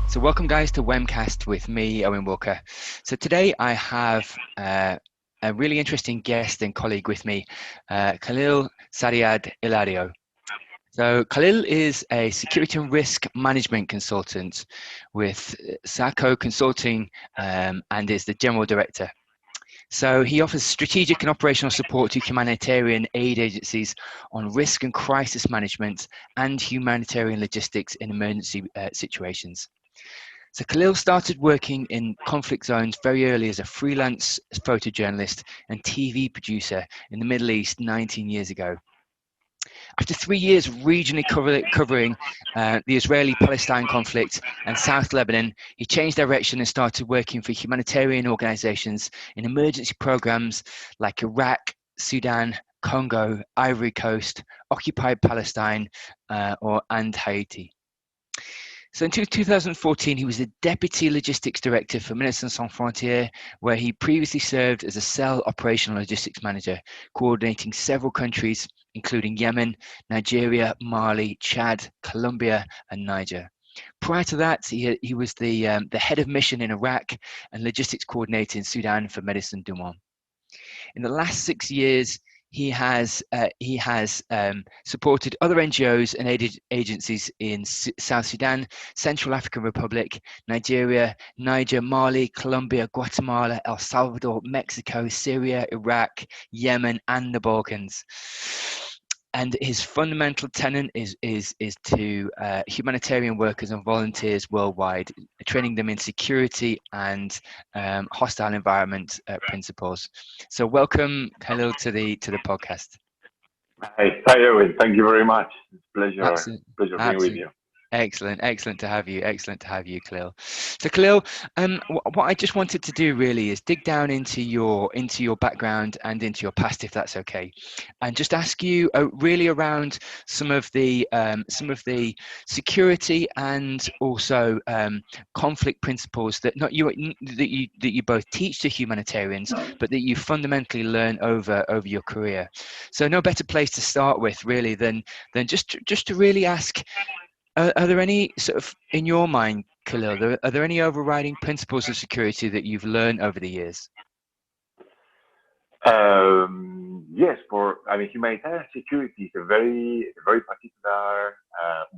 So welcome guys to Wemcast with me, Eoin Walker. So today I have a really interesting guest and colleague with me, Khalil Sayyad Hilario. So Khalil is a security and risk management consultant with SAHCO Consulting and is the General Director. So he offers strategic and operational support to humanitarian aid agencies on risk and crisis management and humanitarian logistics in emergency situations. So Khalil started working in conflict zones very early as a freelance photojournalist and TV producer in the Middle East 19 years ago. After 3 years regionally covering the Israeli-Palestine conflict and South Lebanon, he changed direction and started working for humanitarian organizations in emergency programs like Iraq, Sudan, Congo, Ivory Coast, occupied Palestine, and Haiti. So in 2014, he was the Deputy Logistics Director for Médecins Sans Frontières, where he previously served as a cell operational logistics manager, coordinating several countries, including Yemen, Nigeria, Mali, Chad, Colombia, and Niger. Prior to that, he was the head of mission in Iraq and logistics coordinator in Sudan for Médecins du Monde. In the last 6 years, he has supported other NGOs and aid agencies in South Sudan, Central African Republic, Nigeria, Niger, Mali, Colombia, Guatemala, El Salvador, Mexico, Syria, Iraq, Yemen, and the Balkans. And his fundamental tenet is to humanitarian workers and volunteers worldwide, training them in security and hostile environment principles. So welcome, Khalil, to the podcast. Hi, Eoin. Thank you very much. It's a pleasure Absolutely. being with you. Excellent to have you. Excellent to have you, Khalil. So, Khalil, what I just wanted to do really is dig down into your background and into your past, if that's okay, and just ask you really around some of the security and also conflict principles that you both teach to humanitarians, but that you fundamentally learn over your career. So, no better place to start with really than just to really ask. Are there any sort of, in your mind, Khalil, are there any overriding principles of security that you've learned over the years? Yes, humanitarian security is a very particular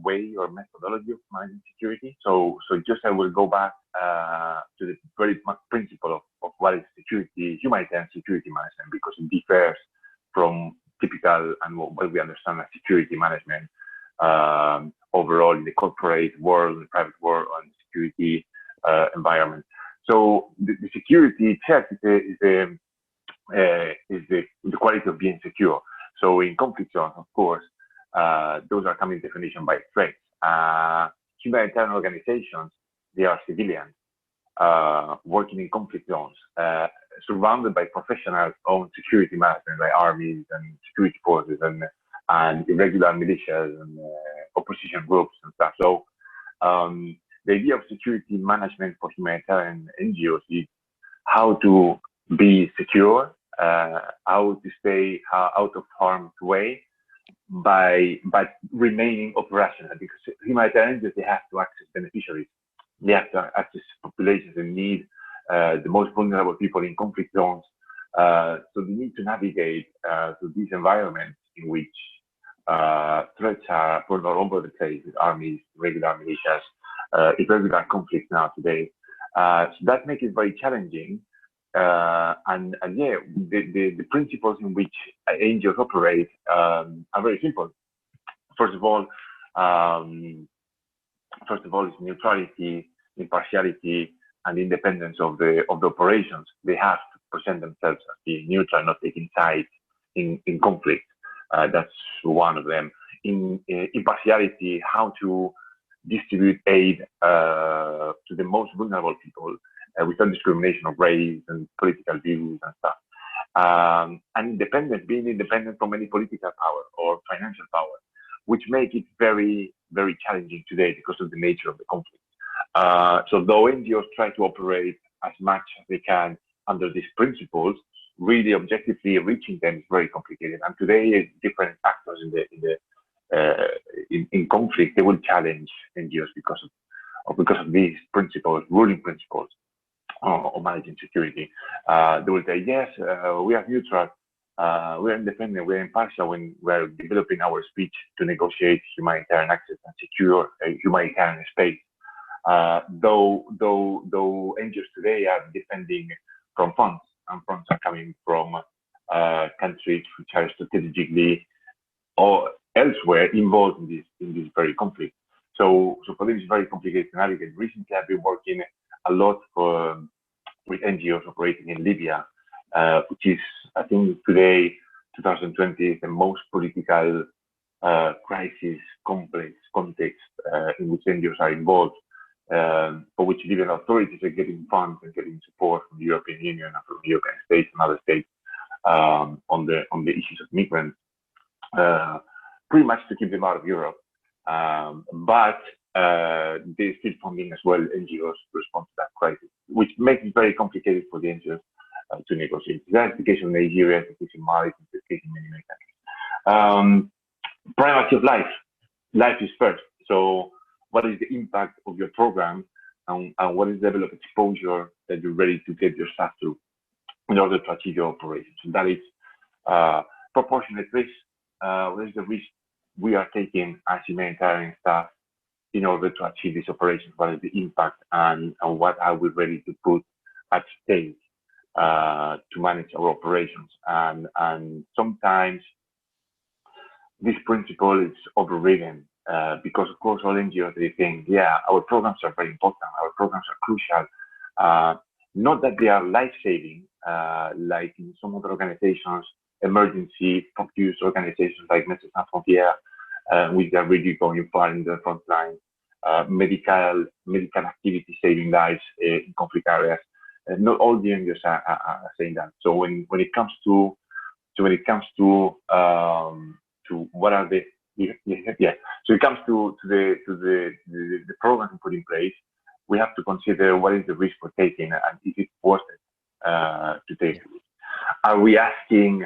way or methodology of managing security. So just I will go back to the very principle of what is security, humanitarian security management, because it differs from typical and what we understand as security management. Overall in the corporate world, in the private world, and security environment. So the security itself is the quality of being secure. So in conflict zones, of course, those are coming definition by threats. Humanitarian organizations, they are civilians working in conflict zones, surrounded by professionals on security management, by armies and security forces and irregular militias and opposition groups and stuff. So the idea of security management for humanitarian NGOs is how to be secure, how to stay out of harm's way by remaining operational, because humanitarian NGOs, they have to access beneficiaries. They have to access populations in need, the most vulnerable people in conflict zones. So they need to navigate through these environments in which threats are put all over the place with armies, regular militias, irregular conflicts now today. So that makes it very challenging. And yeah, the principles in which NGOs operate are very simple. First of all, is neutrality, impartiality, and independence of the operations. They have to present themselves as being neutral, not taking sides in conflict. That's one of them. In impartiality, how to distribute aid to the most vulnerable people without discrimination of race and political views and stuff. And independence, being independent from any political power or financial power, which make it very, very challenging today because of the nature of the conflict. So though NGOs try to operate as much as they can under these principles, really objectively reaching them is very complicated. And today, different actors in conflict, they will challenge NGOs because or because of these principles, ruling principles of managing security, they will say, yes, we are neutral, we are independent, we are impartial when we are developing our speech to negotiate humanitarian access and secure a humanitarian space. Though NGOs today are depending from funds, and funds are coming from countries which are strategically or elsewhere involved in this very conflict. So for them, it's very complicated to navigate. Recently, I've been working a lot with NGOs operating in Libya, which is, I think, today, 2020, is the most political crisis complex context in which NGOs are involved, for which Libyan authorities are getting funds and getting support from the European Union and from the European states and other states on the issues of migrants, pretty much to keep them out of Europe. But they're still funding as well NGOs to respond to that crisis, which makes it very complicated for the NGOs to negotiate. That's the case in Nigeria, the case in Mali, the case in many countries. Primacy of life. Life is first. So what is the impact of your program, and what is the level of exposure that you're ready to get your staff through in order to achieve your operations? So that is proportionate risk. What is the risk we are taking as humanitarian staff in order to achieve these operations? What is the impact, and what are we ready to put at stake to manage our operations? And sometimes this principle is overridden because, of course, all NGOs, they think, yeah, our programs are very important, our programs are crucial. Not that they are life-saving, like in some other organizations, emergency-focused organizations like Médecins Sans Frontières, which are really going far in the front line, medical activity saving lives in conflict areas. Not all the NGOs are saying that. So when it comes to what are the So it comes to the program put in place. We have to consider what is the risk we're taking, and is it worth it to take it? Are we asking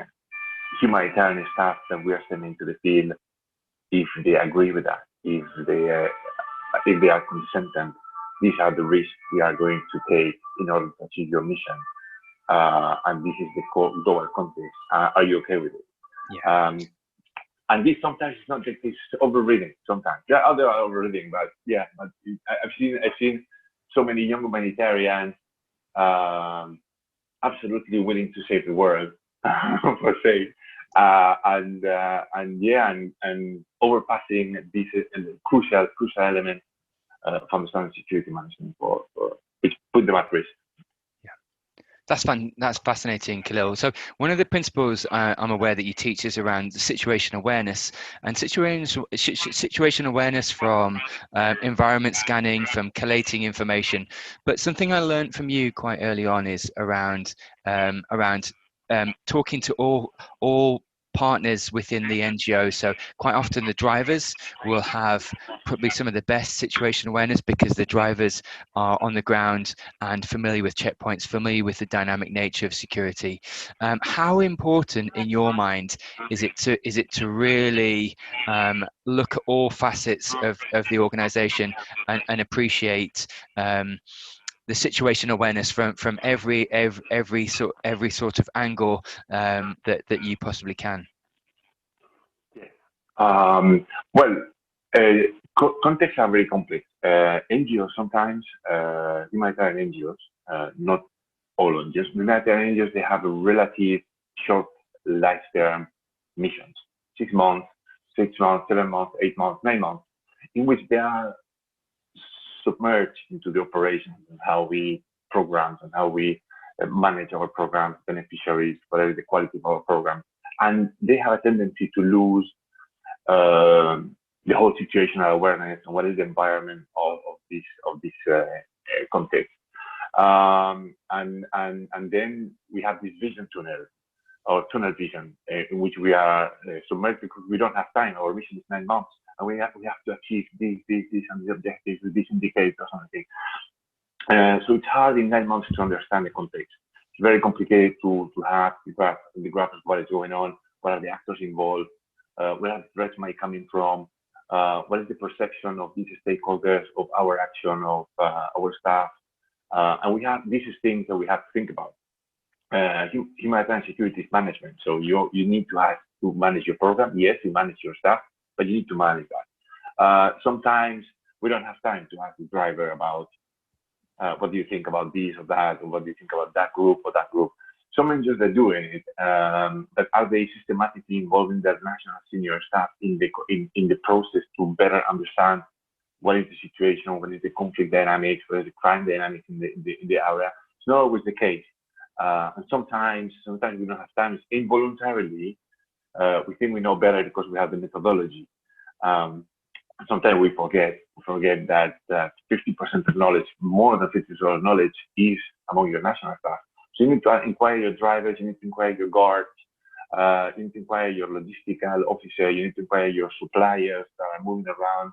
humanitarian staff that we are sending to the field if they agree with that, if they are consentant? These are the risks we are going to take in order to achieve your mission, and this is the global context. Are you okay with it? Yeah. And this sometimes is not just, it's overridden sometimes. There are other overridden, but yeah, but I've seen so many young humanitarians absolutely willing to save the world, per se, and overpassing this crucial element from the security management for which put them at risk. That's fascinating, Khalil. So one of the principles I'm aware that you teach is around situation awareness, and situation awareness from environment scanning, from collating information. But something I learned from you quite early on is around talking to all partners within the NGO. So quite often the drivers will have probably some of the best situation awareness because the drivers are on the ground and familiar with checkpoints, familiar with the dynamic nature of security. How important in your mind is it to really look at all facets of the organization and appreciate the situation awareness from every sort of angle that you possibly can? Contexts are very complex. NGOs sometimes, humanitarian NGOs, not all NGOs, humanitarian NGOs, they have a relative short lifetime missions, 6 months, 7 months, 8 months, 9 months, in which they are submerged into the operations and how we program and how we manage our programs, beneficiaries, whatever the quality of our program. And they have a tendency to lose the whole situational awareness and what is the environment of this context. And then we have this vision tunnel, or tunnel vision, in which we are submerged because we don't have time. Our mission is 9 months. And we have to achieve this, and these objectives with this indicator or something. So it's hard in 9 months to understand the context. It's very complicated to have the graph of what is going on, what are the actors involved, where the threats might coming from, what is the perception of these stakeholders of our action, of our staff, and these are things that we have to think about. Humanitarian security management. So you need to have to manage your program. Yes, you manage your staff, but you need to manage that. Sometimes we don't have time to ask the driver about what do you think about this or that, or what do you think about that group or that group. Some NGOs are doing it, but are they systematically involving their national senior staff in the process to better understand what is the situation, what is the conflict dynamics, what is the crime dynamics in the area? It's not always the case. And sometimes we don't have time. It's involuntarily, we think we know better because we have the methodology. Sometimes we forget that 50% of knowledge, more than 50% of knowledge, is among your national staff. So you need to inquire your drivers, you need to inquire your guards, you need to inquire your logistical officer, you need to inquire your suppliers that are moving around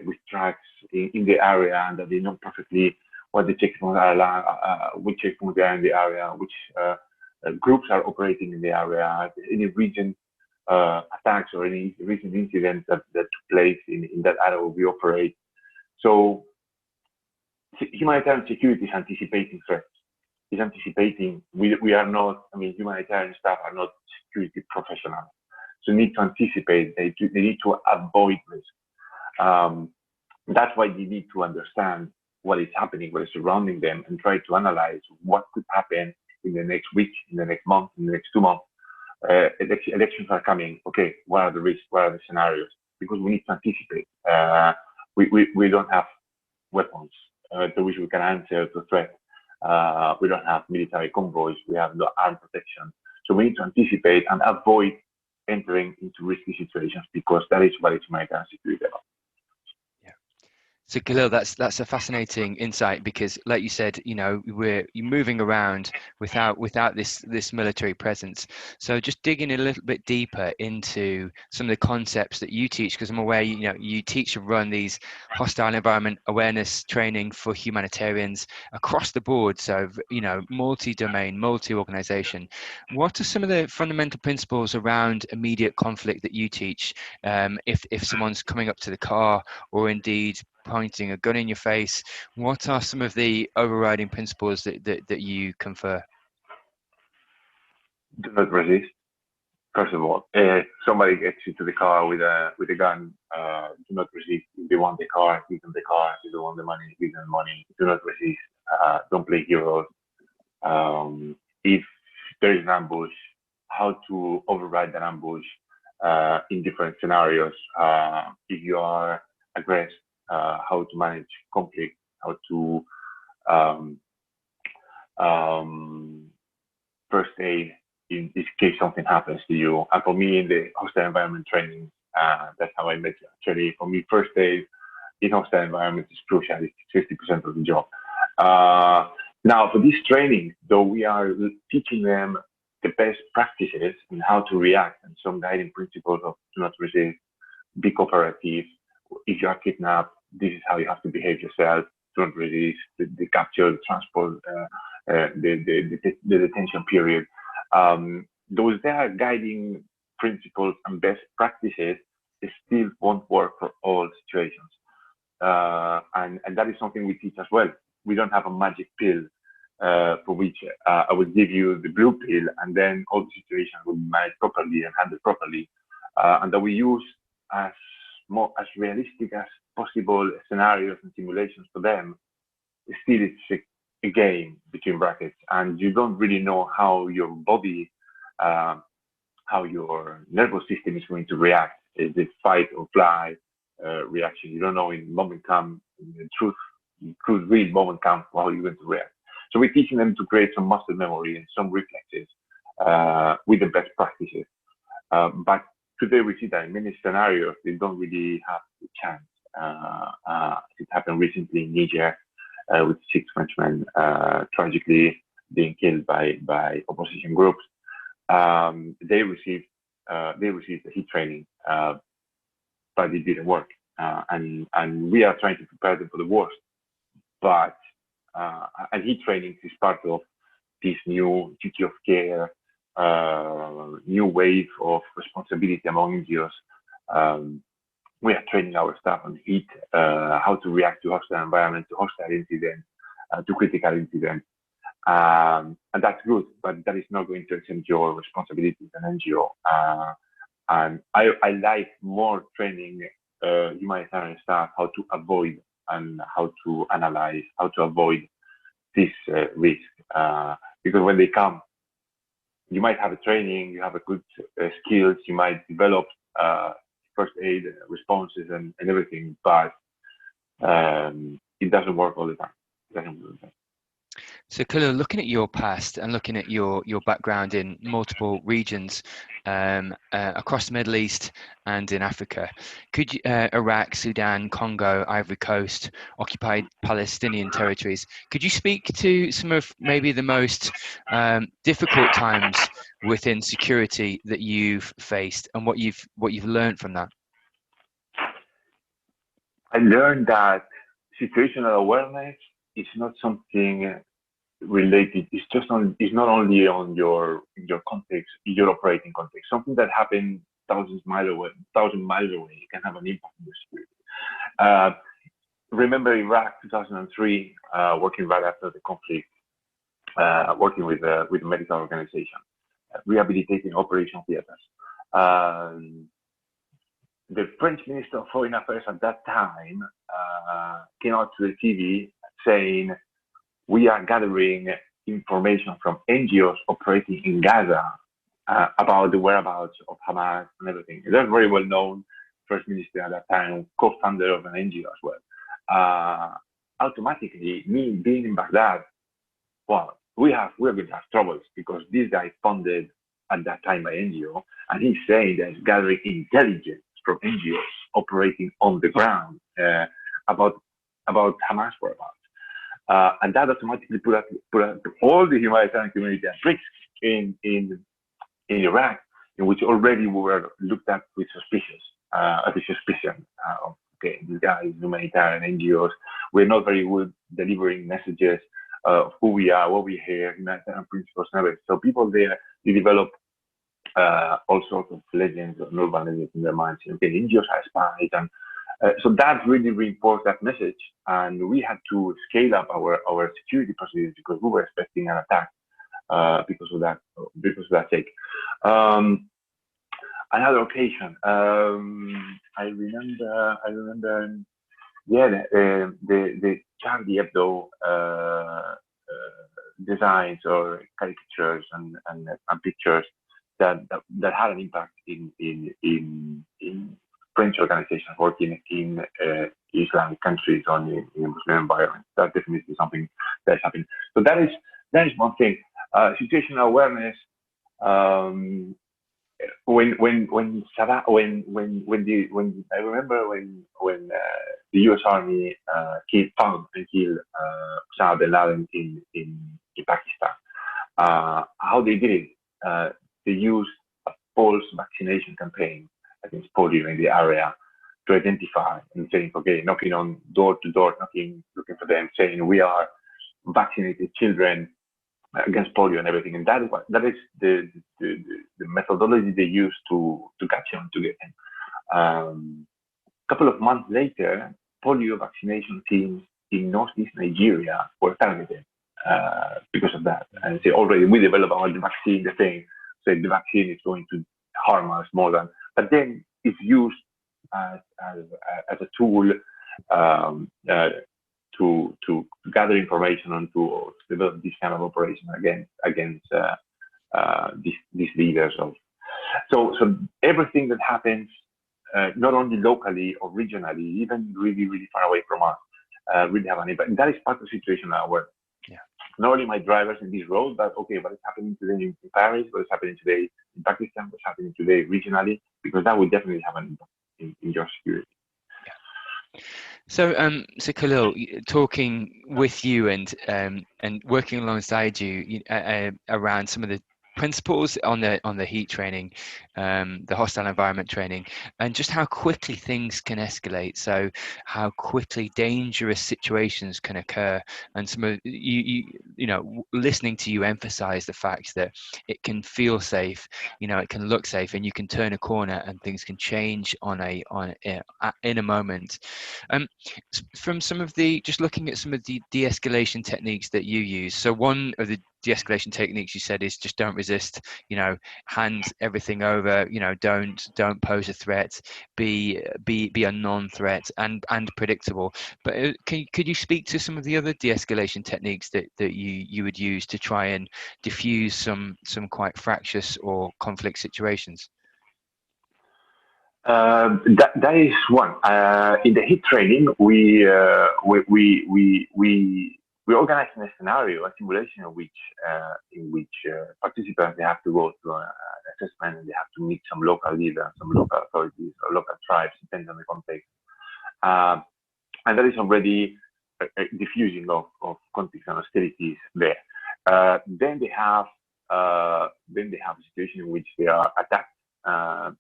with trucks in the area, and that they know perfectly what the checkpoints are, which checkpoints they are in the area, which groups are operating in the area, any region attacks or any recent incidents that took place in that area where we operate. So humanitarian security is anticipating threats. It's anticipating, we are not, humanitarian staff are not security professionals. So need to anticipate, they need to avoid risk. That's why they need to understand what is happening, what is surrounding them, and try to analyze what could happen in the next week, in the next month, in the next 2 months. Elections are coming. Okay, what are the risks? What are the scenarios? Because we need to anticipate. We don't have weapons to which we can answer to threat. We don't have military convoys. We have no armed protection. So we need to anticipate and avoid entering into risky situations, because that is what is humanitarian security about. So Khalil, that's a fascinating insight, because, like you said, you're moving around without this military presence. So just digging a little bit deeper into some of the concepts that you teach, because I'm aware you teach and run these hostile environment awareness training for humanitarians across the board. So multi-domain, multi-organization. What are some of the fundamental principles around immediate conflict that you teach? If someone's coming up to the car, or indeed pointing a gun in your face, what are some of the overriding principles that you confer? Do not resist. First of all, somebody gets you to the car with a gun, do not resist. If they want the car, give them the car. If they want the money, give them money. Do not resist. Don't play heroes. If there is an ambush, how to override that ambush in different scenarios. If you are aggressed, how to manage conflict, how to first aid in this case something happens to you. And for me, in the hostile environment training, that's how I met you. Actually, for me, first aid in hostile environment is crucial. It's 50% of the job. Now, for this training, though, we are teaching them the best practices and how to react, and some guiding principles of do not resist, be cooperative. If you are kidnapped, this is how you have to behave yourself. Don't resist the capture, the transport, the detention period. Those there guiding principles and best practices, it still won't work for all situations. And that is something we teach as well. We don't have a magic pill for which I would give you the blue pill, and then all the situations will be managed properly and handled properly, and that we use as realistic as possible scenarios and simulations for them. Still, it's a game between brackets, and you don't really know how your body, how your nervous system is going to react. Is it fight or fly reaction? You don't know in moment come, in truth, real moment come, how you're going to react. So we're teaching them to create some muscle memory and some reflexes with the best practices. But today we see that in many scenarios, they don't really have the chance. It happened recently in Niger with 6 Frenchmen tragically being killed by opposition groups. They received the heat training, but it didn't work. And we are trying to prepare them for the worst. But and heat training is part of this new duty of care, new wave of responsibility among NGOs we are training our staff on heat, how to react to hostile environment, to hostile incidents, to critical incidents. And that's good, but that is not going to exempt your responsibilities as an NGO. And I like more training humanitarian staff how to avoid and how to analyze, how to avoid this risk. Because when they come, you might have a training, you have a good skills, you might develop first aid responses and everything, but it doesn't work all the time. It doesn't work all the time. So Khalil, looking at your past and looking at your background in multiple regions across the Middle East and in Africa, could you, Iraq, Sudan, Congo, Ivory Coast, occupied Palestinian territories, could you speak to some of maybe the most difficult times within security that you've faced and what you've learned from that? I learned that situational awareness is not something related. It's not only on your context, your operating context. Something that happened 1,000 miles away can have an impact on your security. Remember Iraq 2003, working right after the conflict, working with a medical organization, rehabilitating operation theaters. The French Minister of Foreign Affairs at that time came out to the TV saying, we are gathering information from NGOs operating in Gaza about the whereabouts of Hamas and everything. They're very well known, First Minister at that time, co-founder of an NGO as well. Automatically, me being in Baghdad, well, we're going to have troubles because this guy funded at that time by NGO, and he's saying that he's gathering intelligence from NGOs operating on the ground about Hamas whereabouts. And that automatically put all the humanitarian community at risk in Iraq, in which already we were looked at with suspicion. Okay, these guys, humanitarian NGOs, we're not very good delivering messages of who we are, what we hear, humanitarian principles, and everything. So people there, they develop all sorts of legends, or urban legends in their minds. Okay, NGOs are spies, and so that really reinforced that message, and we had to scale up our security procedures because we were expecting an attack because of that sake. Another occasion, I remember, yeah, the Charlie Hebdo designs or caricatures and pictures that had an impact in French organizations working in Islamic countries or in Muslim environments. That's definitely something that's happening. So that is one thing. Situational awareness. When I remember when the U.S. Army found and killed Osama bin Laden in Pakistan, how they did it? They used a false vaccination campaign against polio in the area to identify and saying, okay, knocking on door to door, looking for them, saying we are vaccinated children against polio and everything. And that is the methodology they use to catch him, to get him. A couple of months later, polio vaccination teams in northeast Nigeria were targeted because of that. And they already, we developed our vaccine, the thing, so the vaccine is going to harm us more than, but then it's used as a tool to gather information and to develop this kind of operation against these leaders of. So everything that happens, not only locally or regionally, even really, really far away from us, really have an impact. And that is part of the situation now where not only my drivers in this road, but okay, what is happening today in Paris, what is happening today in Pakistan, what's happening today regionally, because that will definitely have an impact in your security. So Khalil, talking with you and working alongside you around some of the principles on the heat training, the hostile environment training, and just how quickly things can escalate. So how quickly dangerous situations can occur, and some of listening to you emphasize the fact that it can feel safe, it can look safe, and you can turn a corner and things can change in a moment. From some of just looking at some of the de-escalation techniques that you use. So one of the de-escalation techniques you said is just don't resist, hand everything over, don't pose a threat, be a non-threat and predictable. But could you speak to some of the other de-escalation techniques that you would use to try and diffuse some quite fractious or conflict situations? That is one. In the heat training, we organize a scenario, a simulation in which participants, they have to go through an assessment, and they have to meet some local leaders, some local authorities, or local tribes, depending on the context. And that is already a diffusing of conflicts and hostilities there. Then they have a situation in which they are attacked.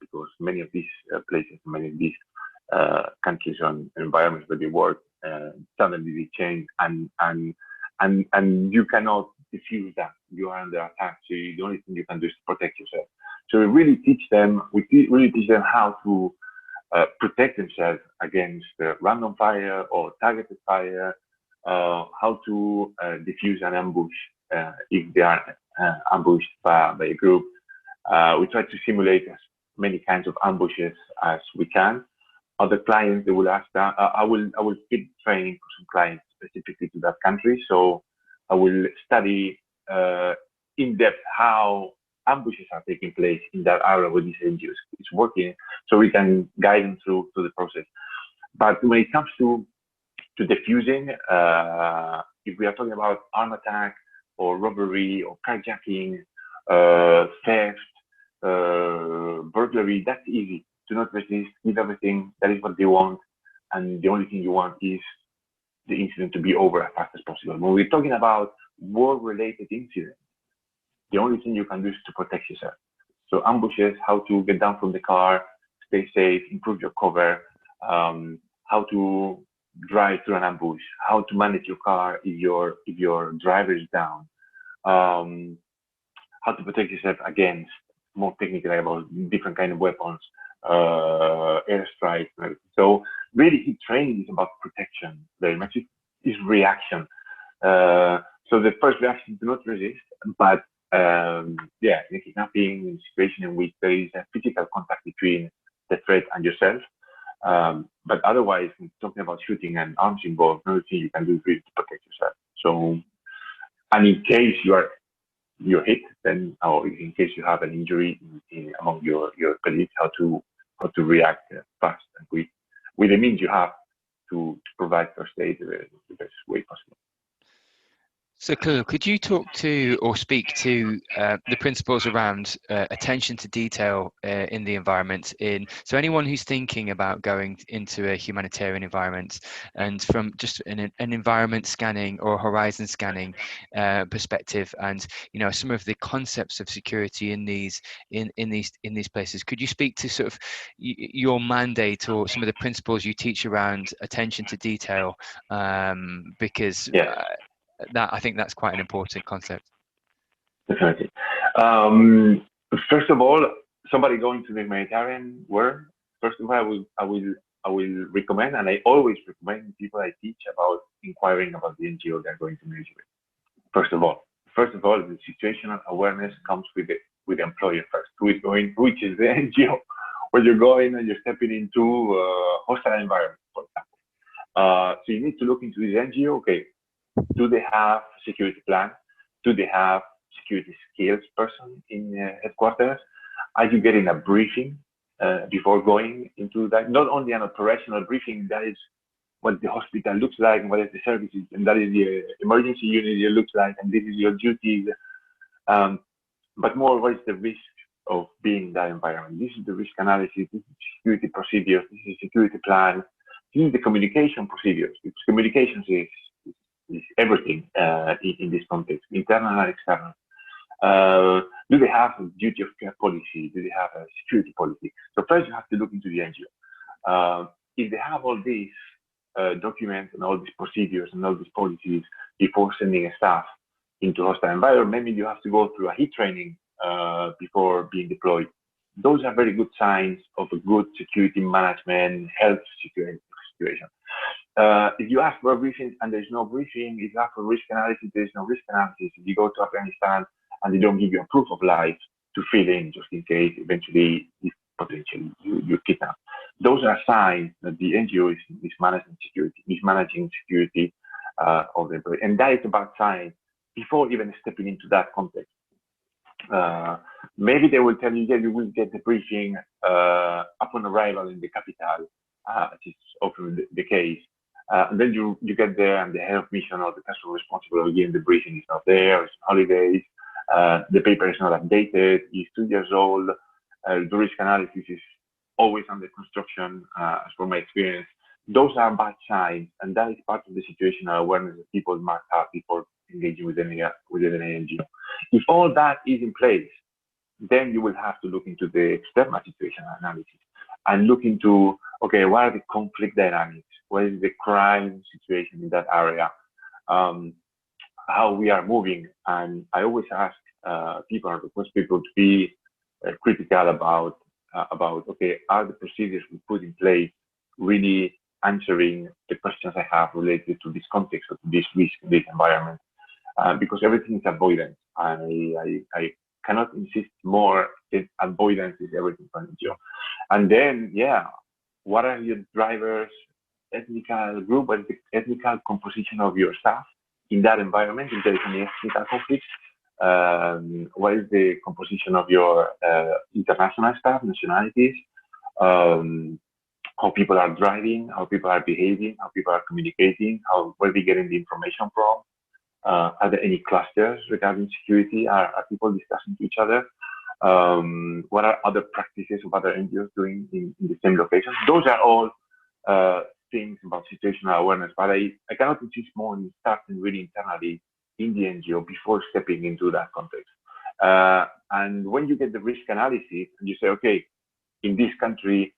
Because many of these places, many of these countries and environments where they work, suddenly they change, and you cannot diffuse that. You are under attack, so the only thing you can do is to protect yourself. So we really teach them. Really teach them how to protect themselves against random fire or targeted fire. How to diffuse an ambush if they are ambushed by a group. We try to simulate as many kinds of ambushes as we can. Other clients, they will ask that. I will feed training for some clients specifically to that country. So I will study in depth how ambushes are taking place in that area where these NGOs is working, so we can guide them through the process. But when it comes to defusing, if we are talking about arm attack or robbery or carjacking, theft, burglary, that's easy. Do not resist, give everything. That is what they want, and the only thing you want is the incident to be over as fast as possible. When we're talking about war-related incidents, the only thing you can do is to protect yourself. So ambushes, how to get down from the car, stay safe, improve your cover, how to drive through an ambush, how to manage your car if your driver is down, how to protect yourself against, more technically about different kind of weapons, airstrikes. So really, heat training is about protection very much. It's reaction. So the first reaction is do not resist, but in a kidnapping, in a situation in which there is a physical contact between the threat and yourself. But otherwise, when talking about shooting and arms involved, another thing you can do is really to protect yourself. So, and in case you're hit, then, or in case you have an injury among your colleagues, how to react fast and quick with the means you have to provide first aid the best way possible. So, Khalil, could you talk to or speak to the principles around attention to detail in the environment? So anyone who's thinking about going into a humanitarian environment, and from just an environment scanning or horizon scanning perspective, and some of the concepts of security in these places, could you speak to sort of your mandate or some of the principles you teach around attention to detail? Because I think that's quite an important concept. Definitely. First of all, somebody going to the humanitarian world, first of all, I will recommend, and I always recommend people I teach about inquiring about the NGO they're going to meet with. First of all, the situational awareness comes with the employer first. Who is going? Which is the NGO where you're going and you're stepping into a hostile environment, for example. So you need to look into this NGO. Okay. Do they have a security plan? Do they have security skills person in headquarters? Are you getting a briefing before going into that? Not only an operational briefing, that is what the hospital looks like, and what is the services, and that is the emergency unit looks like, and this is your duties. But more, what is the risk of being in that environment? This is the risk analysis, this is security procedures, this is security plan, this is the communication procedures, because communications is everything in this context, internal and external. Do they have a duty of care policy? Do they have a security policy? So first you have to look into the NGO. If they have all these documents and all these procedures and all these policies before sending a staff into hostile environment, maybe you have to go through a heat training before being deployed. Those are very good signs of a good security management, health situation. If you ask for a briefing and there's no briefing, if you ask for risk analysis, there's no risk analysis. If you go to Afghanistan and they don't give you a proof of life to fill in just in case eventually if potentially you're kidnapped. Those are signs that the NGO is mismanaging security of the employee. And that is a bad sign before even stepping into that context. Maybe they will tell you, yeah, you will get the briefing upon arrival in the capital, which is often the case. And then you get there and the head of mission or the person responsible again, the briefing is not there, it's holidays, the paper is not updated, it's 2 years old, the risk analysis is always under construction, as from my experience. Those are bad signs, and that is part of the situational awareness that people must have before engaging with an NGO. If all that is in place, then you will have to look into the external situational analysis and look into, okay, what are the conflict dynamics? What is the crime situation in that area? How we are moving. And I always ask people and request people to be critical about, okay, are the procedures we put in place really answering the questions I have related to this context or to this risk, this environment? Because everything is avoidance. I cannot insist more that avoidance is everything for NGO. And then, yeah, what are your drivers, ethnical group, what is the ethnical composition of your staff in that environment, if there is any ethnical conflict? What is the composition of your international staff, nationalities? How people are driving, how people are behaving, how people are communicating, where they getting the information from? Are there any clusters regarding security? Are people discussing to each other? What are other practices of other NGOs doing in the same location? Those are all things about situational awareness, but I cannot insist more on starting really internally in the NGO before stepping into that context. And when you get the risk analysis and you say, okay, in this country,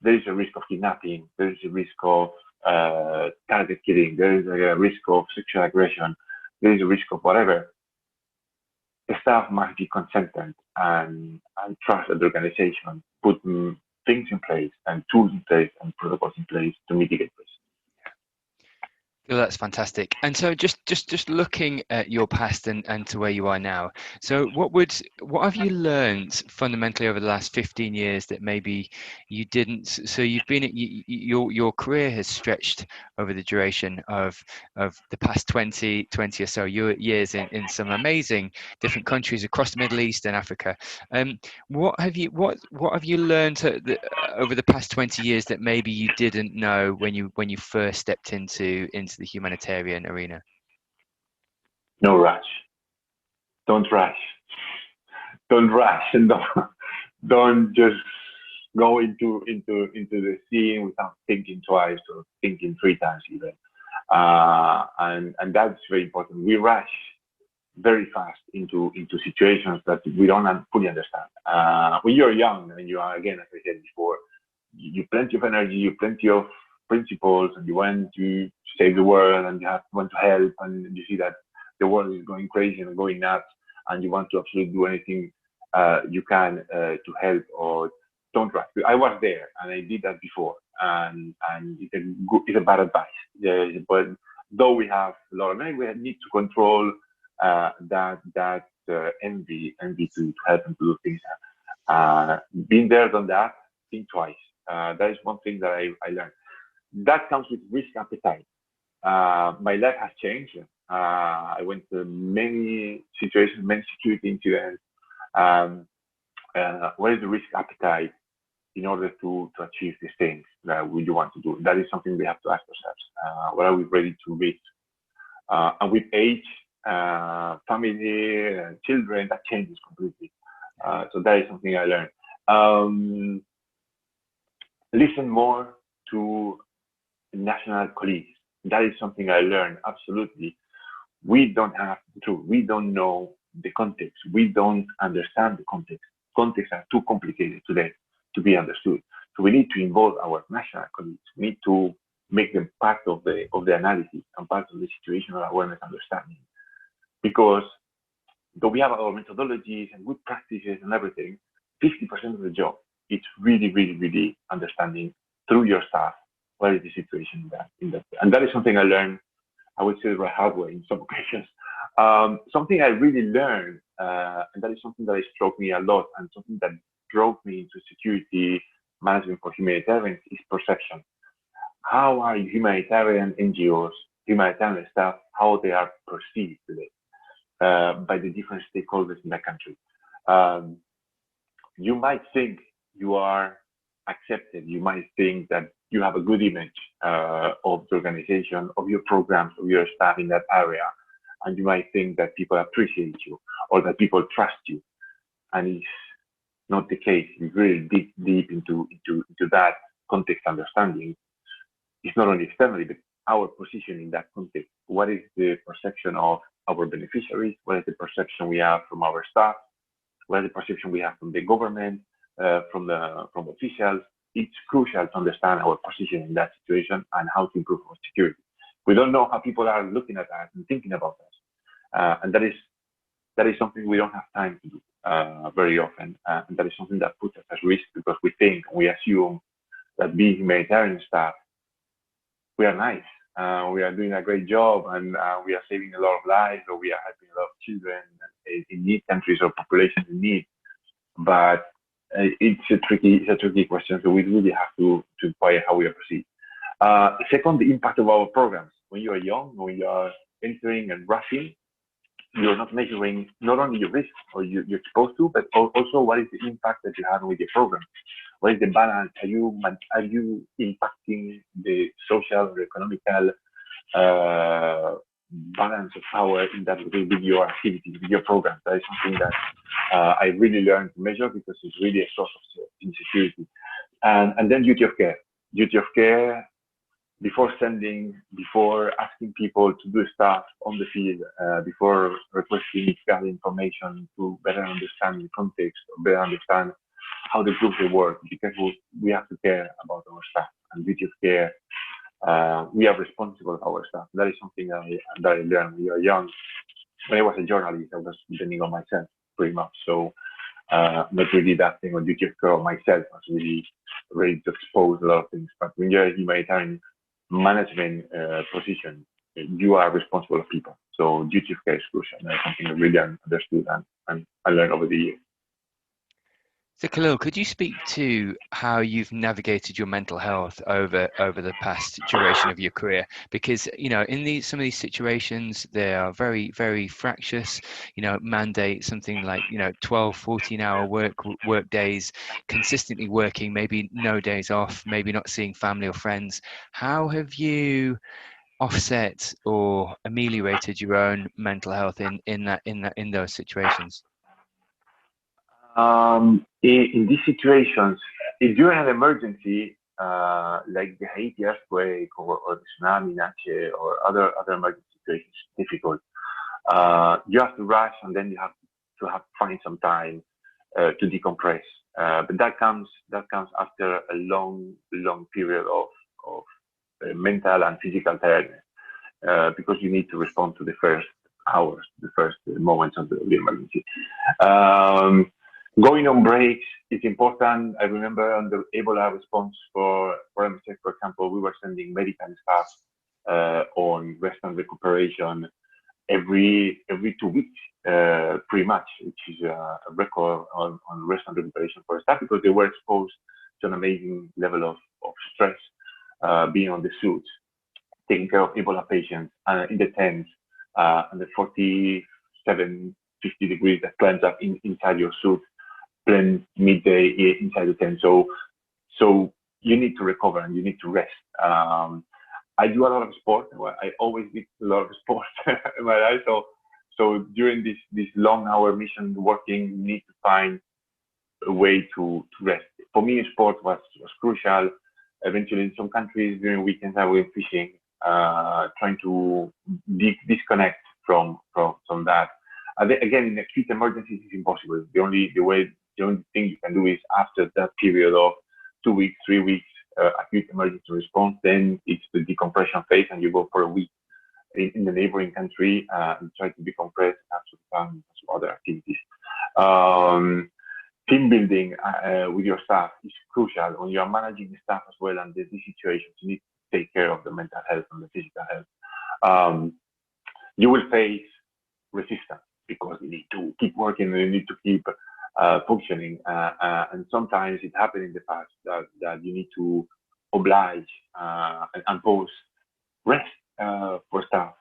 there is a risk of kidnapping, there is a risk of target killing, there is a risk of sexual aggression, there is a risk of whatever, the staff must be consentant and trust the organization, put things in place and tools in place and protocols in place to mitigate risk. Well, that's fantastic. And so just looking at your past and to where you are now, so what have you learned fundamentally over the last 15 years that maybe you didn't? So you've been your career has stretched over the duration of the past 20 or so years in some amazing different countries across the Middle East and Africa. What have you learned over the past 20 years that maybe you didn't know when you first stepped into the humanitarian arena? No rush. Don't rush. Don't rush, and don't just go into the scene without thinking twice or thinking 3 times even. And that's very important. We rush very fast into situations that we don't fully understand. When you're young and you are, again, as I said before, you plenty of energy, you plenty of principles, and you want to save the world, and you want to help, and you see that the world is going crazy and going nuts, and you want to absolutely do anything you can to help. Or don't rush. I was there and I did that before, and it's a bad advice. But though we have a lot of money, we need to control that envy to help and to do things. Been there, done that. Think twice. That is one thing that I learned. That comes with risk appetite. My life has changed. I went through many situations, many security incidents. What is the risk appetite in order to achieve these things that we do want to do? That is something we have to ask ourselves. What are we ready to risk? And with age, family, children, that changes completely. So that is something I learned. Listen more to national colleagues. That is something I learned, absolutely. We don't have the truth. We don't know the context. We don't understand the context. Contexts are too complicated today to be understood. So we need to involve our national colleagues. We need to make them part of the analysis and part of the situational awareness understanding. Because though we have our methodologies and good practices and everything, 50% of the job is really, really, really understanding through your staff what is the situation in that. And that is something I learned, I would say, the hard way in some occasions. Something I really learned, and that is something that struck me a lot, and something that drove me into security management for humanitarians, is perception. How are humanitarian NGOs, humanitarian staff, how they are perceived today by the different stakeholders in the country? You might think you are accepted. You might think that you have a good image of the organization, of your programs, of your staff in that area. And you might think that people appreciate you or that people trust you. And it's not the case. We really dig deep into that context understanding. It's not only externally, but our position in that context. What is the perception of our beneficiaries? What is the perception we have from our staff? What is the perception we have from the government, from officials? It's crucial to understand our position in that situation and how to improve our security. We don't know how people are looking at us and thinking about us, and that is something we don't have time to do very often, and that is something that puts us at risk because we assume that being humanitarian staff, we are nice, we are doing a great job, and we are saving a lot of lives, or we are helping a lot of children in need countries or populations in need. But it's a tricky question, so we really have to inquire how we are perceived. Second, the impact of our programs. When you are young, when you are entering and rushing, you're not measuring not only your risk or you're exposed to, but also what is the impact that you have with your program. What is the balance? Are you impacting the social or economical balance of power in that with your activities, with your program? That is something that I really learned to measure because it's really a source of insecurity. And then duty of care. Duty of care, before asking people to do stuff on the field, before requesting gather information to better understand the context, or better understand how the groups work, because we have to care about our staff. And duty of care, we are responsible for our staff. That is something that I learned when we were young. When I was a journalist, I was depending on myself pretty much. So not really that thing on duty of care of myself. I was really ready to expose a lot of things. But when you're a humanitarian management position, you are responsible of people. So duty of care is crucial. That's something I really understood and I learned over the years. So Khalil, could you speak to how you've navigated your mental health over the past duration of your career? Because, in some of these situations, they are very, very fractious, mandate something like, 12, 14-hour work days, consistently working, maybe no days off, maybe not seeing family or friends. How have you offset or ameliorated your own mental health in those situations? In these situations, if during an emergency, like the Haiti earthquake or the tsunami, Niger, or other emergency situations, it's difficult. You have to rush, and then you have to find some time to decompress. But that comes after a long period of mental and physical tiredness, because you need to respond to the first hours, the first moments of the emergency. Going on breaks is important. I remember on the Ebola response for MSF, for example, we were sending medical staff on rest and recuperation every 2 weeks, pretty much, which is a record on rest and recuperation for staff, because they were exposed to an amazing level of stress, being on the suits, taking care of Ebola patients in the tents, and the 47, 50 degrees that climbs up inside your suit, then midday inside the tent. So you need to recover and you need to rest. I do a lot of sport. I always did a lot of sport in my life. So during this long hour mission working, you need to find a way to rest. For me, sport was crucial. Eventually, in some countries during weekends, I went fishing, trying to disconnect from that. Again, in acute emergencies, it's impossible. The only thing you can do is after that period of 2 weeks, 3 weeks, acute emergency response, then it's the decompression phase, and you go for a week in the neighboring country and try to decompress after some other activities. Team building with your staff is crucial when you are managing the staff as well, and there's these situations you need to take care of the mental health and the physical health. You will face resistance because you need to keep working and you need to keep functioning, and sometimes it happened in the past that you need to oblige and impose rest for staff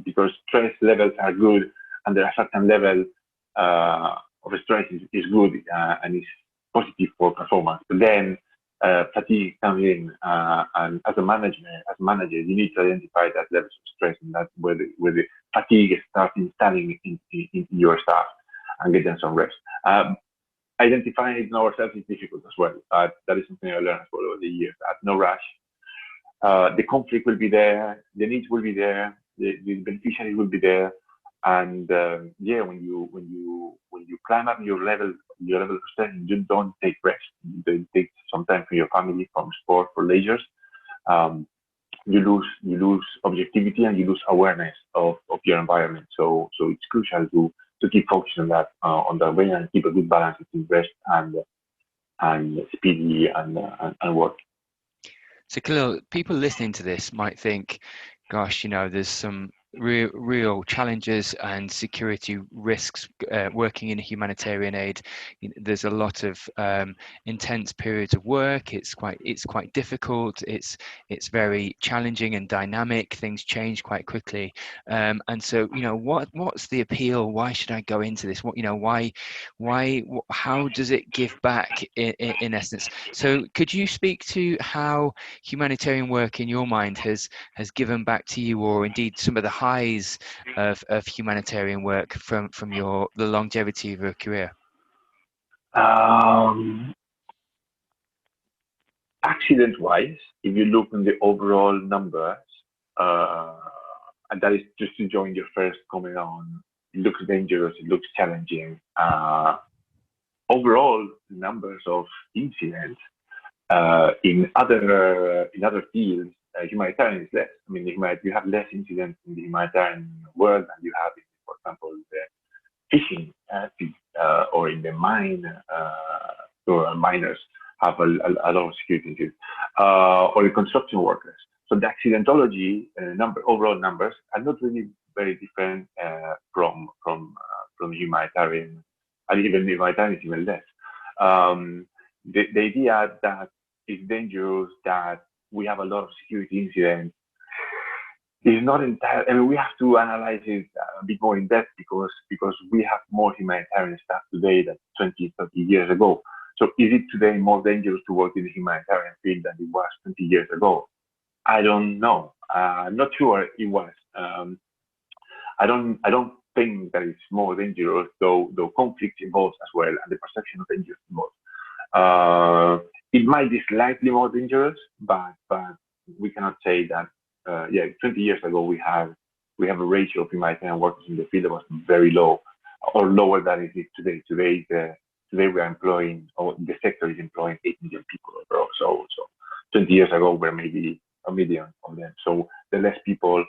because stress levels are good, and there are certain level of stress is good and is positive for performance. But then fatigue comes in, and as a manager, you need to identify that levels of stress, and that's where the fatigue starts installing in your staff, and get them some rest. Identifying it in ourselves is difficult as well. That is something I learned as well over the years. No rush. The conflict will be there, the needs will be there, the beneficiaries will be there, and when you climb up your level of stress, you don't take rest. You take some time for your family, from sport, for leisure. You lose objectivity, and you lose awareness of your environment. So it's crucial to keep focusing on that way, and keep a good balance between rest and speedy and work. So, Khalil, people listening to this might think, gosh, there's some real challenges and security risks working in humanitarian aid. There's a lot of intense periods of work. It's quite difficult. It's very challenging and dynamic. Things change quite quickly. And so, what's the appeal? Why should I go into this? How does it give back in essence? So could you speak to how humanitarian work in your mind has given back to you, or indeed some of the highs of humanitarian work from the longevity of your career? Accident-wise, if you look on the overall numbers, and that is just to join your first comment on, it looks dangerous, it looks challenging. Overall, the numbers of incidents in other fields, humanitarian is less. I mean, you have less incidents in the humanitarian world than you have in, for example, the fishing field, or in the mine, or miners have a lot of security issues, or the construction workers. So the accidentology overall numbers are not really very different from humanitarian, and even the humanitarian is even less. The idea that it's dangerous, that we have a lot of security incidents, is not entirely. I mean, we have to analyze it a bit more in depth because we have more humanitarian staff today than 20, 30 years ago. So is it today more dangerous to work in the humanitarian field than it was 20 years ago? I don't know. I'm not sure it was. I don't think that it's more dangerous, though conflict evolves as well, and the perception of danger evolves. It might be slightly more dangerous, but we cannot say that. 20 years ago we have a ratio of humanitarian workers in the field that was very low, or lower than it is today. Today we are employing, or the sector is employing 8 million people overall. So 20 years ago we're maybe 1 million of them. So the less people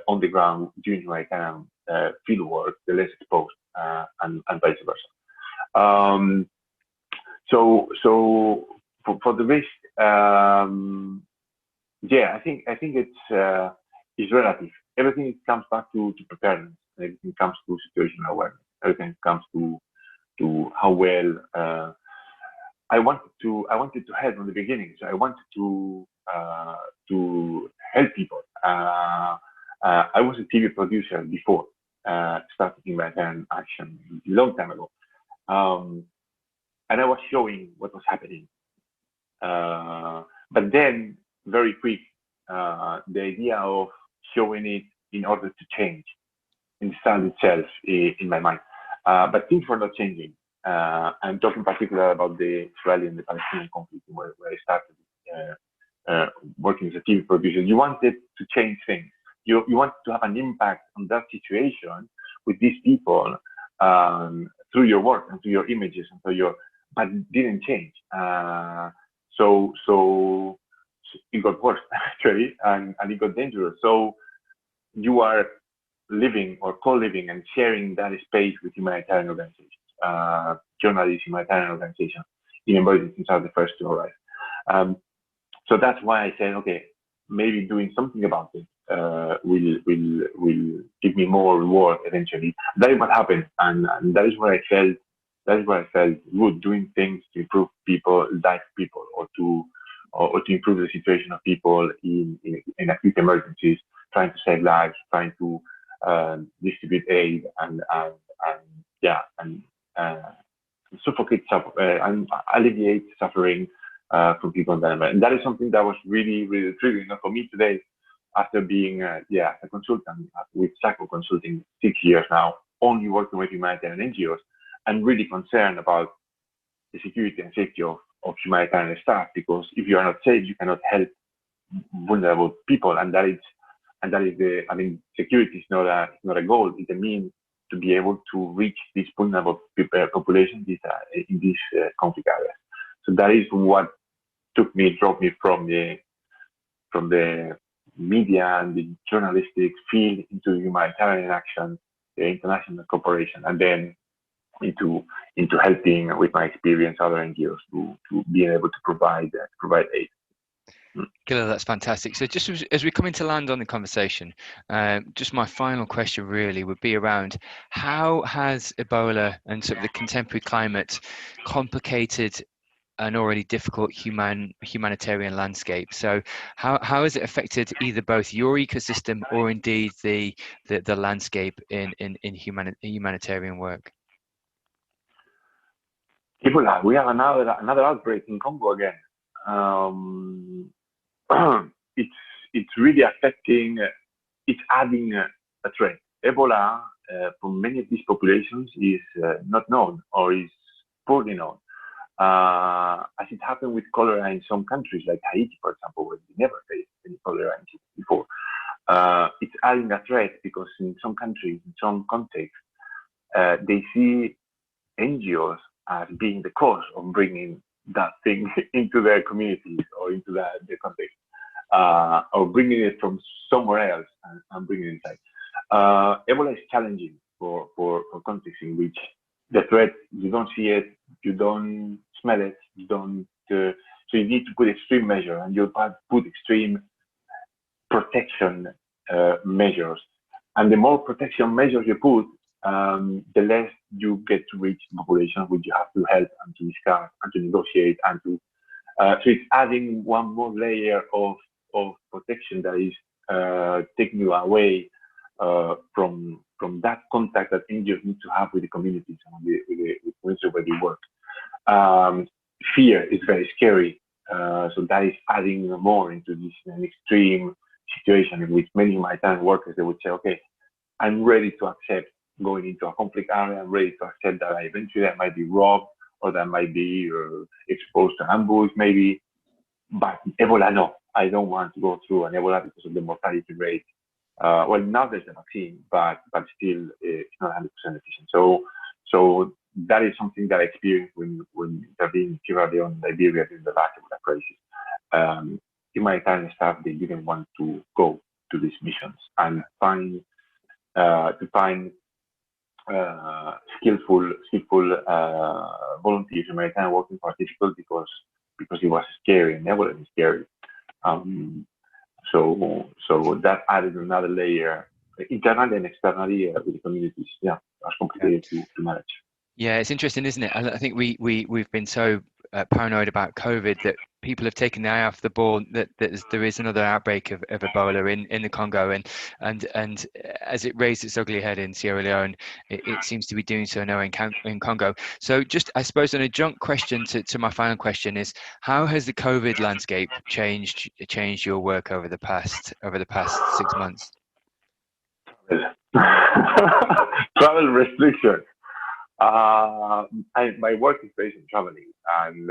on the ground doing humanitarian field work, the less exposed, and vice versa. So for the risk, I think it's relative. Everything comes back to preparedness. Everything comes to situational awareness. Everything comes to how well I wanted to help from the beginning. So I wanted to help people. I was a TV producer before starting humanitarian action a long time ago, and I was showing what was happening. But then, very quick, the idea of showing it in order to change installed itself in my mind. But things were not changing. I'm talking particularly about the Israeli and the Palestinian conflict, where I started working as a TV producer. You wanted to change things. You wanted to have an impact on that situation with these people through your work and through your images and through your, but it didn't change. So it got worse actually, and it got dangerous. So you are living or co-living and sharing that space with humanitarian organizations, journalists, humanitarian organizations in emergencies are the first to arrive. So that's why I said, okay, maybe doing something about it will give me more reward eventually. That is what happened, and that is where I felt. That is where I felt good, doing things to improve people, life people, or to improve the situation of people in acute emergencies, trying to save lives, trying to distribute aid and suffocate and alleviate suffering from people in that. And that is something that was really, really triggering for me today, after being a consultant with SAHCO Consulting 6 years now, only working with humanitarian NGOs, and really concerned about the security and safety of humanitarian staff, because if you are not safe, you cannot help vulnerable people, and that is the, I mean, security is not a goal, it's a means to be able to reach these vulnerable populations in these conflict areas. So that is what drove me from the media and the journalistic field into humanitarian action, the international cooperation, and then into helping with my experience other NGOs to being able to provide aid. Khalil, that's fantastic. So just as we come into land on the conversation, just my final question really would be around how has Ebola and sort of the contemporary climate complicated an already difficult humanitarian landscape? So how has it affected either both your ecosystem or indeed the landscape in humanitarian work? Ebola, we have another outbreak in Congo again. It's really affecting. It's adding a threat. Ebola, for many of these populations, is not known or is poorly known. As it happened with cholera in some countries, like Haiti, for example, where we never faced any cholera before. It's adding a threat because in some countries, in some contexts, they see NGOs as being the cause of bringing that thing into their communities or into their context, or bringing it from somewhere else and bringing it inside. Ebola is challenging for contexts in which the threat, you don't see it, you don't smell it, you don't. So you need to put extreme measures, and you put extreme protection measures. And the more protection measures you put, the less you get to reach the population which you have to help and to discuss and to negotiate and to. So it's adding one more layer of protection that is taking you away from that contact that NGOs need to have with the communities and with the communities where they work. Fear is very scary, so that is adding more into this an extreme situation in which many humanitarian workers, they would say, okay, I'm ready to accept going into a conflict area. I'm ready to accept that eventually I might be robbed or that I might be exposed to ambush maybe. But Ebola, no, I don't want to go through an Ebola because of the mortality rate. Well, now there's a vaccine, but still it's not 100% efficient. So that is something that I experienced when intervening in Sierra Leone, Liberia during the last Ebola crisis. Humanitarian staff, they didn't want to go to these missions and find skillful volunteers, humanitarian working was difficult because it was scary and Ebola is scary. So that added another layer, internally and externally, with the communities. Yeah, it was complicated to manage. Yeah, it's interesting, isn't it? I think we've been so paranoid about COVID that people have taken the eye off the ball that there is another outbreak of Ebola in the Congo, and as it raised its ugly head in Sierra Leone, it seems to be doing so now in Congo. So just, I suppose, an adjunct question to my final question is, how has the COVID landscape changed your work over the past 6 months? Travel restrictions. My work is based on traveling, and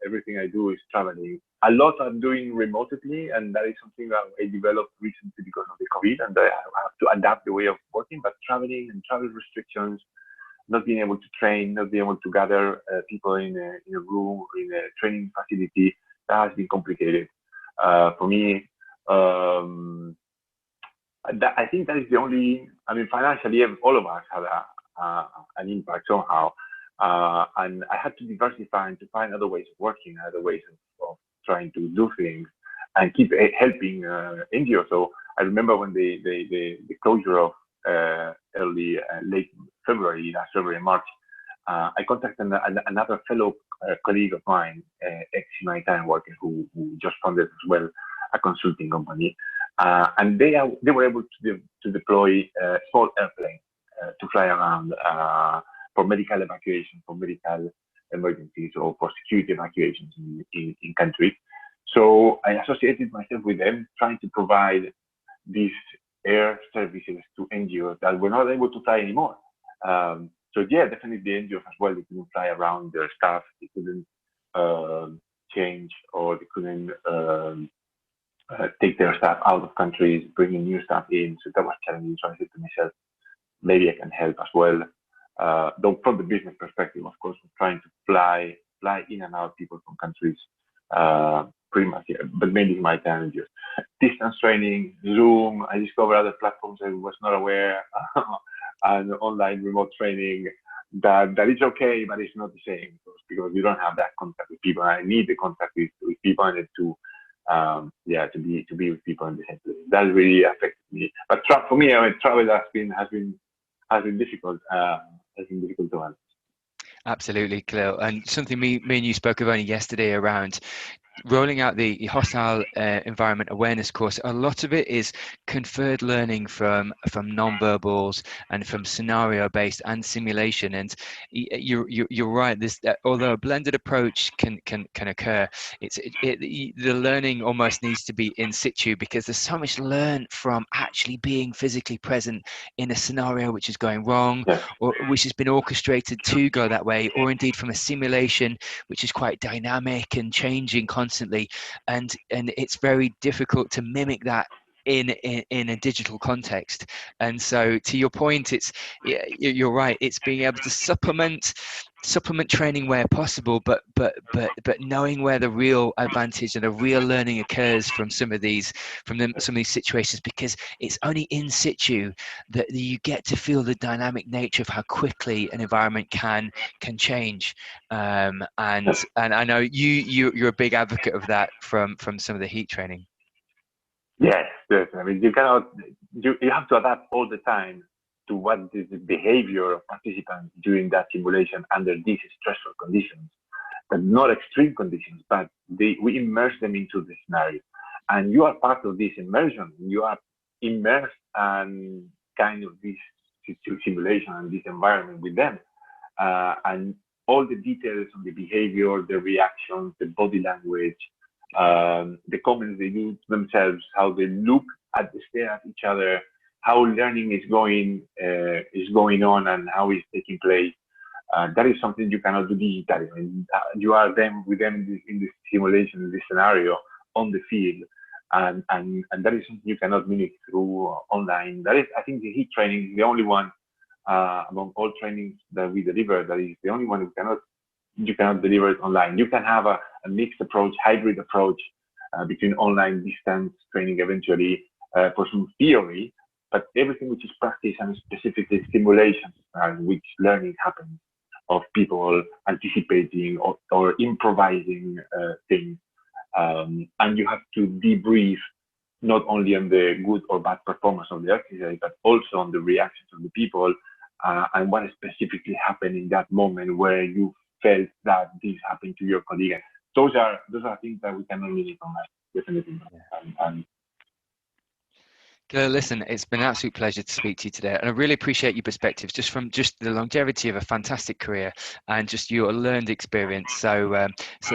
everything I do is traveling. A lot I'm doing remotely, and that is something that I developed recently because of the COVID, and I have to adapt the way of working, but traveling and travel restrictions, not being able to train, not being able to gather people in a room, in a training facility, that has been complicated. For me, I think that is the only, I mean, financially, all of us had an impact somehow. And I had to diversify and to find other ways of working, other ways of trying to do things and keep helping NGOs. So I remember when the closure of late February, last February, March, I contacted another fellow colleague of mine, ex-humanitarian worker who just founded as well a consulting company. And they were able to deploy small airplanes to fly around for medical evacuation, for medical emergencies, or for security evacuations in countries. So I associated myself with them, trying to provide these air services to NGOs that were not able to fly anymore. So yeah, definitely the NGOs as well, they couldn't fly around their staff, they couldn't change, or they couldn't take their staff out of countries, bringing new staff in. So that was challenging. So I said to myself, maybe I can help as well. Though from the business perspective, of course, we're trying to fly in and out people from countries, pretty much, yeah, but mainly my challenges. Distance training, Zoom, I discovered other platforms I was not aware, and online remote training, that is okay, but it's not the same because you don't have that contact with people. I need the contact with people, and to be with people in the same place. That really affected me. But for me, I mean, travel has been difficult. Has been difficult to manage. Absolutely, Khalil. And something me and you spoke of only yesterday around rolling out the hostile environment awareness course. A lot of it is conferred learning from non-verbals and from scenario-based and simulation. And you're right. This, although a blended approach can occur, the learning almost needs to be in situ, because there's so much learned from actually being physically present in a scenario which is going wrong, or which has been orchestrated to go that way, or indeed from a simulation which is quite dynamic and changing constantly, and it's very difficult to mimic that in a digital context. And so, to your point, you're right. It's being able to supplement training where possible, but knowing where the real advantage and the real learning occurs from some of these situations, because it's only in situ that you get to feel the dynamic nature of how quickly an environment can change. And I know you're a big advocate of that from some of the heat training. Yes. I mean, you have to adapt all the time to what is the behavior of participants during that simulation under these stressful conditions, but not extreme conditions, but we immerse them into the scenario. And you are part of this immersion. You are immersed and kind of this simulation and this environment with them. And all the details on the behavior, the reactions, the body language, the comments they do to themselves, how they look at the stare at each other, how learning is going on, and how it's taking place. That is something you cannot do digitally. I mean, you are with them in this simulation, in this scenario, on the field, and that is something you cannot mimic through online. That is, I think, the heat training is the only one among all trainings that we deliver. That is the only one you cannot deliver it online. You can have a mixed approach, hybrid approach between online distance training eventually for some theory, but everything which is practice and specifically simulation, which learning happens of people anticipating or improvising things. And you have to debrief not only on the good or bad performance of the exercise, but also on the reactions of the people and what specifically happened in that moment where you felt that this happened to your colleague. Those are things that we cannot really online, definitely. And Listen, it's been an absolute pleasure to speak to you today, and I really appreciate your perspectives, just from the longevity of a fantastic career and just your learned experience. So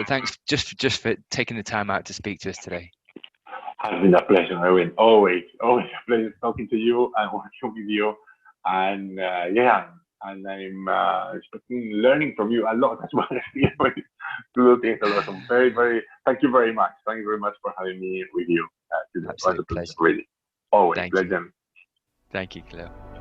thanks just for taking the time out to speak to us today. It's been a pleasure, Eoin. Always a pleasure talking to you and working with you. And and I'm expecting learning from you a lot as well. To do things a lot. So thank you very much. Thank you very much for having me with you today. Absolute pleasure. Really. Always Thank pleasure. Thank you, Khalil.